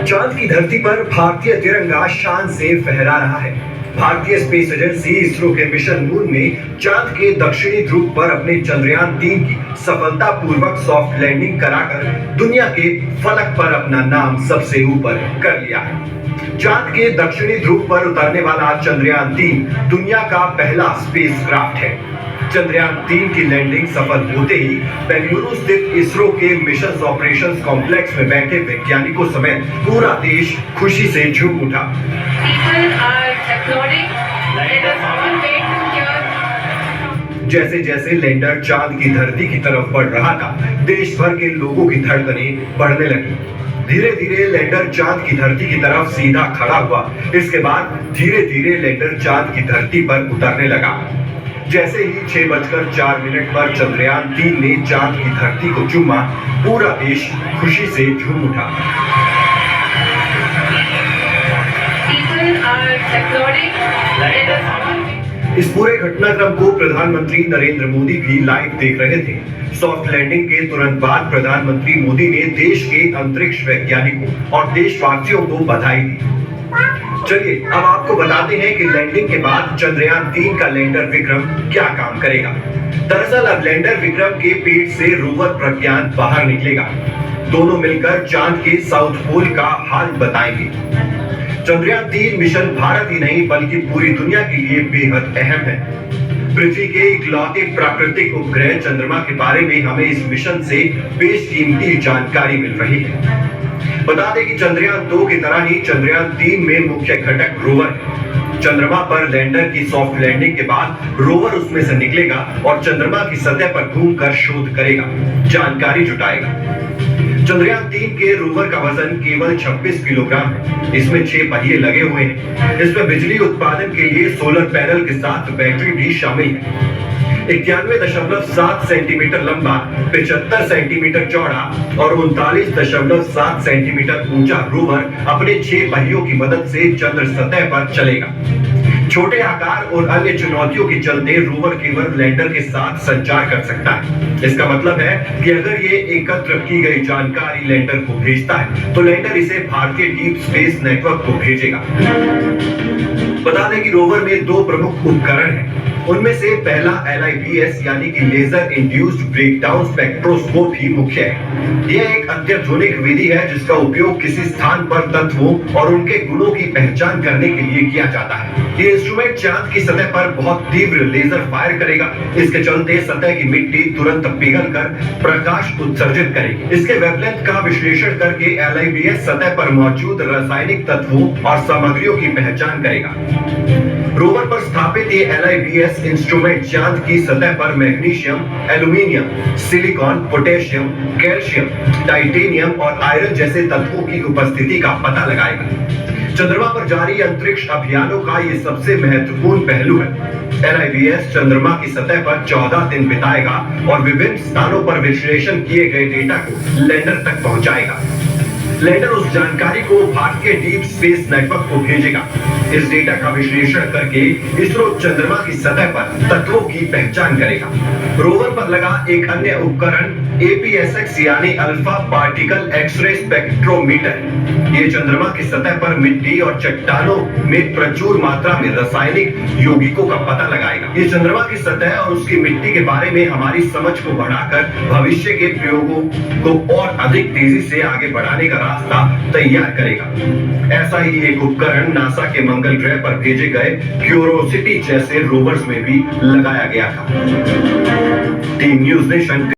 चांद की धरती पर भारतीय तिरंगा शान से फहरा रहा है। भारतीय स्पेस एजेंसी इसरो के मिशन मून ने चांद के दक्षिणी ध्रुव पर अपने चंद्रयान-3 की सफलतापूर्वक सॉफ्ट लैंडिंग कराकर दुनिया के फलक पर अपना नाम सबसे ऊपर कर लिया है। चांद के दक्षिणी ध्रुव पर उतरने वाला चंद्रयान-3 दुनिया का पहला स्पेसक्राफ्ट है। चंद्रयान-3 की लैंडिंग सफल होते ही बेंगलुरु स्थित इसरो के मिशन ऑपरेशंस कॉम्प्लेक्स में बैठे वैज्ञानिकों समेत पूरा देश खुशी से झूम उठा। जैसे जैसे लैंडर चांद की धरती की तरफ बढ़ रहा था, देश भर के लोगों की धड़कनें बढ़ने लगी। धीरे धीरे लैंडर चांद की धरती की तरफ सीधा खड़ा हुआ। इसके बाद धीरे धीरे लैंडर चांद की धरती पर उतरने लगा। जैसे ही 6:04 पर चंद्रयान-3 ने चांद की धरती को चूमा, पूरा देश खुशी से झूम उठा। इस पूरे घटनाक्रम को प्रधानमंत्री नरेंद्र मोदी भी लाइव देख रहे थे। सॉफ्ट लैंडिंग के तुरंत बाद प्रधानमंत्री मोदी ने देश के अंतरिक्ष वैज्ञानिकों और देशवासियों को बधाई दी। चलिए अब आपको बताते हैं कि लैंडिंग के बाद चंद्रयान-3 का लैंडर विक्रम क्या काम करेगा। दरअसल अब लैंडर विक्रम के पेट से रोवर प्रज्ञान बाहर निकलेगा। दोनों मिलकर चांद के साउथ पोल का हाल बताएंगे। चंद्रयान-3 मिशन भारत ही नहीं बल्कि पूरी दुनिया के लिए बेहद अहम है। पृथ्वी के इकलौते प्राकृतिक उपग्रह चंद्रमा के बारे में हमें इस मिशन से बेशकीमती जानकारी मिल रही है। बता दें कि चंद्रयान-2 की तरह ही चंद्रयान-3 में मुख्य घटक रोवर है। चंद्रमा पर लैंडर की सॉफ्ट लैंडिंग के बाद रोवर उसमें से निकलेगा और चंद्रमा की सतह पर घूमकर शोध करेगा, जानकारी जुटाएगा। चंद्रयान-3 के रोवर का वजन केवल 26 किलोग्राम है। इसमें 6 पहिए लगे हुए हैं। इसमें बिजली उत्पादन के लिए सोलर पैनल के साथ बैटरी भी शामिल है। 91.7 सेंटीमीटर लंबा, 75 सेंटीमीटर चौड़ा और 39.7 सेंटीमीटर ऊंचा रोवर अपने 6 पहियों की मदद से चंद्र सतह पर चलेगा। छोटे आकार और अन्य चुनौतियों के चलते रोवर केवल लैंडर के साथ संचार कर सकता है। इसका मतलब है कि अगर ये एकत्र की गई जानकारी लैंडर को भेजता है तो लैंडर इसे भारतीय डीप स्पेस नेटवर्क को भेजेगा। बता दें कि रोवर में 2 प्रमुख उपकरण हैं। उनमें से पहला LIBS यानी कि लेजर इंड्यूस्ड ब्रेकडाउन स्पेक्ट्रोस्कोप ही मुख्य है। यह एक अत्याधुनिक विधि है जिसका उपयोग किसी स्थान पर तत्वों और उनके गुणों की पहचान करने के लिए किया जाता है। ये इंस्ट्रूमेंट चांद की सतह पर बहुत तीव्र लेजर फायर करेगा। इसके चलते सतह की मिट्टी तुरंत पिघलकर प्रकाश उत्सर्जित करेगी। इसके वेवलेंथ का विश्लेषण करके LIBS सतह पर मौजूद रासायनिक तत्वों और सामग्रियों की पहचान करेगा। रोवर पर स्थापित ये LIBS इंस्ट्रूमेंट चांद की सतह पर magnesium, aluminium, silicon, potassium, calcium, titanium और आयरन जैसे तत्वों की उपस्थिति का पता लगाएगा। चंद्रमा पर जारी अंतरिक्ष अभियानों का ये सबसे महत्वपूर्ण पहलू है। LIBS चंद्रमा की सतह पर 14 दिन बिताएगा और विभिन्न स्थानों पर विश्लेषण किए गए डेटा को लैंडर तक पहुंचाएगा। लैंडर उस जानकारी को भारतीय डीप स्पेस नेटवर्क को भेजेगा। इस डेटा का विश्लेषण करके इसरो चंद्रमा की सतह पर तत्वों की पहचान करेगा। रोवर पर लगा एक अन्य उपकरण APSX यानी अल्फा पार्टिकल एक्सरे स्पेक्ट्रोमीटर। ये चंद्रमा की सतह पर मिट्टी और चट्टानों में प्रचुर मात्रा में रासायनिक यौगिकों का पता लगाएगा। ये चंद्रमा की सतह और उसकी मिट्टी के बारे में हमारी समझ को बढ़ाकर भविष्य के प्रयोगों को और अधिक तेजी से आगे बढ़ाने का रास्ता तैयार करेगा। ऐसा ही एक उपकरण नासा के मंगल ग्रह पर भेजे गए क्यूरोसिटी जैसे रोवर्स में भी लगाया गया था। Team news nation